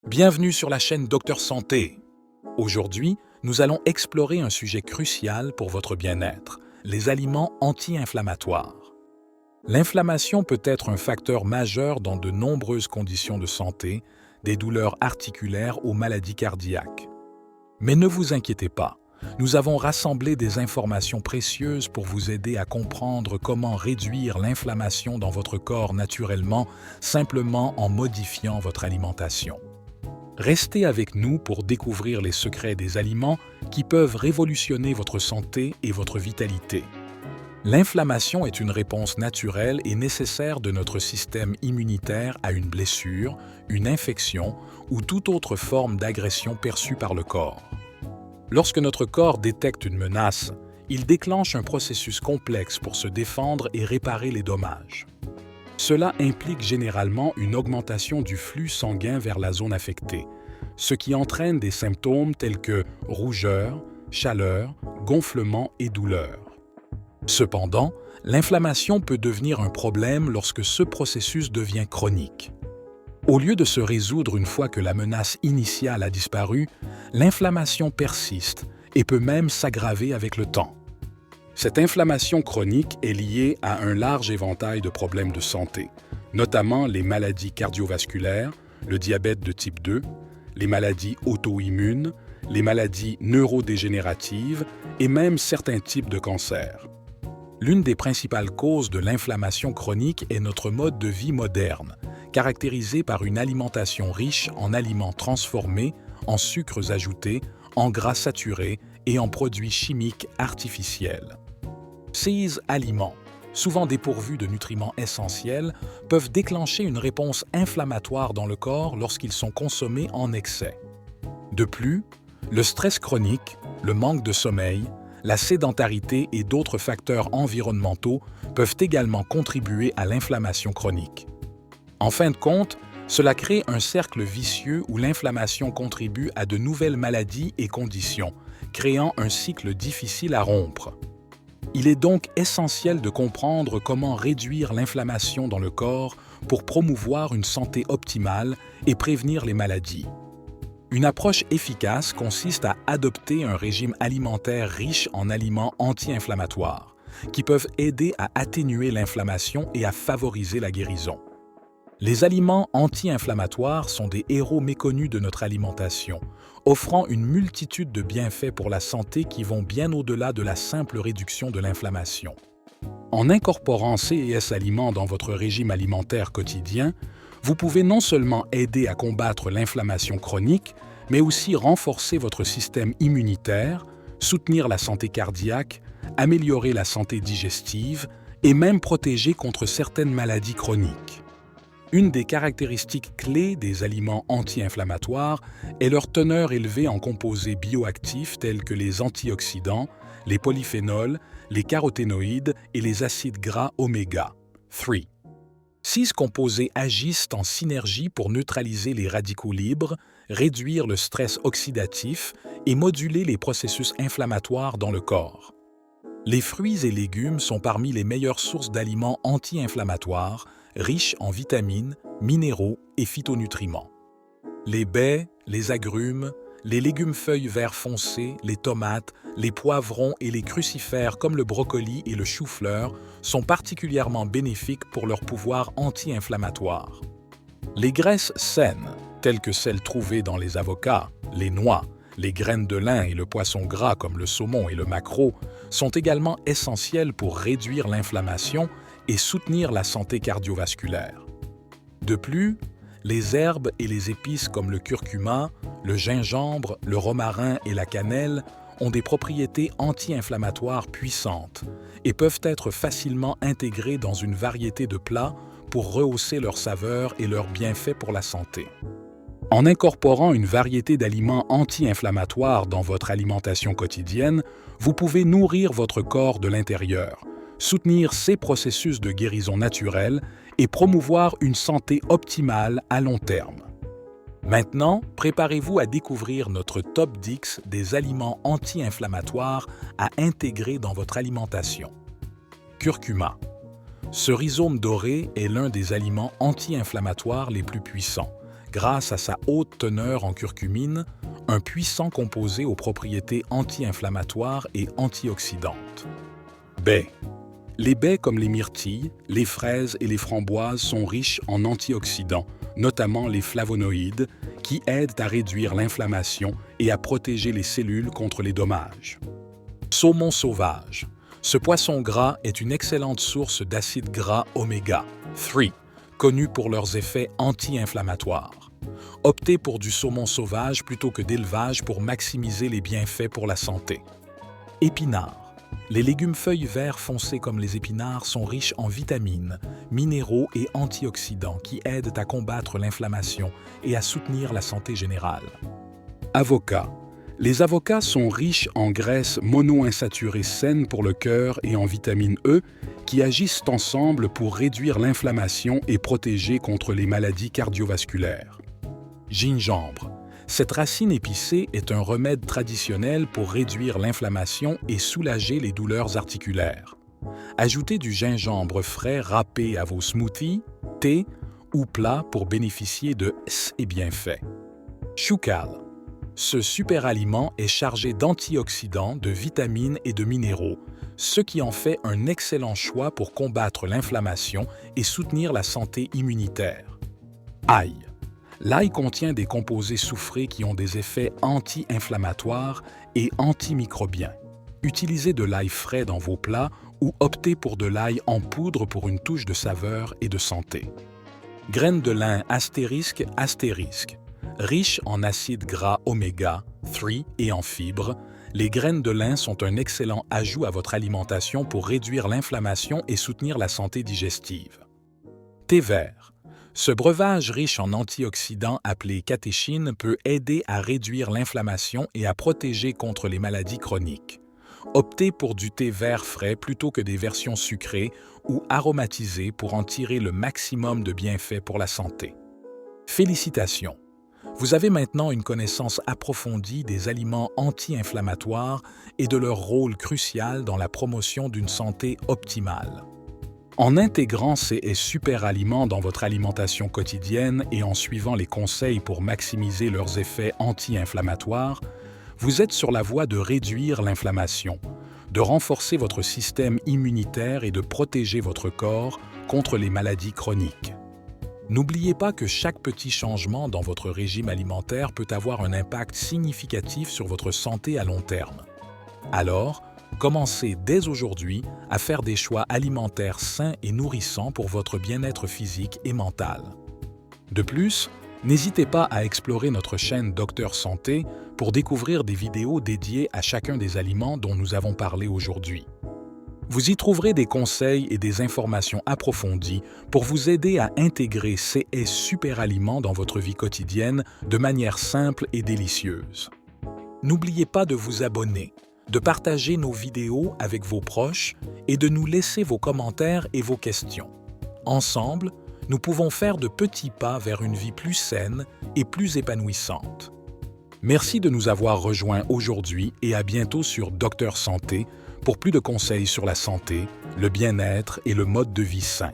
Bienvenue sur la chaîne Docteur Santé. Aujourd'hui, nous allons explorer un sujet crucial pour votre bien-être, les aliments anti-inflammatoires. L'inflammation peut être un facteur majeur dans de nombreuses conditions de santé, des douleurs articulaires aux maladies cardiaques. Mais ne vous inquiétez pas, nous avons rassemblé des informations précieuses pour vous aider à comprendre comment réduire l'inflammation dans votre corps naturellement, simplement en modifiant votre alimentation. Restez avec nous pour découvrir les secrets des aliments qui peuvent révolutionner votre santé et votre vitalité. L'inflammation est une réponse naturelle et nécessaire de notre système immunitaire à une blessure, une infection ou toute autre forme d'agression perçue par le corps. Lorsque notre corps détecte une menace, il déclenche un processus complexe pour se défendre et réparer les dommages. Cela implique généralement une augmentation du flux sanguin vers la zone affectée, ce qui entraîne des symptômes tels que rougeur, chaleur, gonflement et douleur. Cependant, l'inflammation peut devenir un problème lorsque ce processus devient chronique. Au lieu de se résoudre une fois que la menace initiale a disparu, l'inflammation persiste et peut même s'aggraver avec le temps. Cette inflammation chronique est liée à un large éventail de problèmes de santé, notamment les maladies cardiovasculaires, le diabète de type 2, les maladies auto-immunes, les maladies neurodégénératives et même certains types de cancers. L'une des principales causes de l'inflammation chronique est notre mode de vie moderne, caractérisé par une alimentation riche en aliments transformés, en sucres ajoutés, en gras saturés et en produits chimiques artificiels. Ces aliments, souvent dépourvus de nutriments essentiels, peuvent déclencher une réponse inflammatoire dans le corps lorsqu'ils sont consommés en excès. De plus, le stress chronique, le manque de sommeil, la sédentarité et d'autres facteurs environnementaux peuvent également contribuer à l'inflammation chronique. En fin de compte, cela crée un cercle vicieux où l'inflammation contribue à de nouvelles maladies et conditions, créant un cycle difficile à rompre. Il est donc essentiel de comprendre comment réduire l'inflammation dans le corps pour promouvoir une santé optimale et prévenir les maladies. Une approche efficace consiste à adopter un régime alimentaire riche en aliments anti-inflammatoires, qui peuvent aider à atténuer l'inflammation et à favoriser la guérison. Les aliments anti-inflammatoires sont des héros méconnus de notre alimentation, offrant une multitude de bienfaits pour la santé qui vont bien au-delà de la simple réduction de l'inflammation. En incorporant ces aliments dans votre régime alimentaire quotidien, vous pouvez non seulement aider à combattre l'inflammation chronique, mais aussi renforcer votre système immunitaire, soutenir la santé cardiaque, améliorer la santé digestive et même protéger contre certaines maladies chroniques. Une des caractéristiques clés des aliments anti-inflammatoires est leur teneur élevée en composés bioactifs tels que les antioxydants, les polyphénols, les caroténoïdes et les acides gras oméga 3. Ces composés agissent en synergie pour neutraliser les radicaux libres, réduire le stress oxydatif et moduler les processus inflammatoires dans le corps. Les fruits et légumes sont parmi les meilleures sources d'aliments anti-inflammatoires, riches en vitamines, minéraux et phytonutriments. Les baies, les agrumes, les légumes-feuilles vert foncé, les tomates, les poivrons et les crucifères comme le brocoli et le chou-fleur sont particulièrement bénéfiques pour leur pouvoir anti-inflammatoire. Les graisses saines, telles que celles trouvées dans les avocats, les noix, les graines de lin et le poisson gras comme le saumon et le maquereau, sont également essentielles pour réduire l'inflammation et soutenir la santé cardiovasculaire. De plus, les herbes et les épices comme le curcuma, le gingembre, le romarin et la cannelle ont des propriétés anti-inflammatoires puissantes et peuvent être facilement intégrées dans une variété de plats pour rehausser leur saveur et leurs bienfaits pour la santé. En incorporant une variété d'aliments anti-inflammatoires dans votre alimentation quotidienne, vous pouvez nourrir votre corps de l'intérieur, soutenir ces processus de guérison naturelle et promouvoir une santé optimale à long terme. Maintenant, préparez-vous à découvrir notre top 10 des aliments anti-inflammatoires à intégrer dans votre alimentation. Curcuma. Ce rhizome doré est l'un des aliments anti-inflammatoires les plus puissants, grâce à sa haute teneur en curcumine, un puissant composé aux propriétés anti-inflammatoires et antioxydantes. Baies. Les baies comme les myrtilles, les fraises et les framboises sont riches en antioxydants, notamment les flavonoïdes, qui aident à réduire l'inflammation et à protéger les cellules contre les dommages. Saumon sauvage. Ce poisson gras est une excellente source d'acides gras oméga 3, connus pour leurs effets anti-inflammatoires. Optez pour du saumon sauvage plutôt que d'élevage pour maximiser les bienfaits pour la santé. Épinards. Les légumes feuilles verts foncés comme les épinards sont riches en vitamines, minéraux et antioxydants qui aident à combattre l'inflammation et à soutenir la santé générale. Avocats. Les avocats sont riches en graisses monoinsaturées saines pour le cœur et en vitamine E qui agissent ensemble pour réduire l'inflammation et protéger contre les maladies cardiovasculaires. Gingembre. Cette racine épicée est un remède traditionnel pour réduire l'inflammation et soulager les douleurs articulaires. Ajoutez du gingembre frais râpé à vos smoothies, thés ou plats pour bénéficier de ces bienfaits. Choucal. Ce super aliment est chargé d'antioxydants, de vitamines et de minéraux, ce qui en fait un excellent choix pour combattre l'inflammation et soutenir la santé immunitaire. Ail. L'ail contient des composés soufrés qui ont des effets anti-inflammatoires et antimicrobiens. Utilisez de l'ail frais dans vos plats ou optez pour de l'ail en poudre pour une touche de saveur et de santé. Graines de lin astérisque. Riches en acides gras oméga 3 et en fibres, les graines de lin sont un excellent ajout à votre alimentation pour réduire l'inflammation et soutenir la santé digestive. Thé vert. Ce breuvage riche en antioxydants appelé catéchine peut aider à réduire l'inflammation et à protéger contre les maladies chroniques. Optez pour du thé vert frais plutôt que des versions sucrées ou aromatisées pour en tirer le maximum de bienfaits pour la santé. Félicitations! Vous avez maintenant une connaissance approfondie des aliments anti-inflammatoires et de leur rôle crucial dans la promotion d'une santé optimale. En intégrant ces super aliments dans votre alimentation quotidienne et en suivant les conseils pour maximiser leurs effets anti-inflammatoires, vous êtes sur la voie de réduire l'inflammation, de renforcer votre système immunitaire et de protéger votre corps contre les maladies chroniques. N'oubliez pas que chaque petit changement dans votre régime alimentaire peut avoir un impact significatif sur votre santé à long terme. Alors, commencez dès aujourd'hui à faire des choix alimentaires sains et nourrissants pour votre bien-être physique et mental. De plus, n'hésitez pas à explorer notre chaîne Docteur Santé pour découvrir des vidéos dédiées à chacun des aliments dont nous avons parlé aujourd'hui. Vous y trouverez des conseils et des informations approfondies pour vous aider à intégrer ces super aliments dans votre vie quotidienne de manière simple et délicieuse. N'oubliez pas de vous abonner, de partager nos vidéos avec vos proches et de nous laisser vos commentaires et vos questions. Ensemble, nous pouvons faire de petits pas vers une vie plus saine et plus épanouissante. Merci de nous avoir rejoints aujourd'hui et à bientôt sur Docteur Santé pour plus de conseils sur la santé, le bien-être et le mode de vie sain.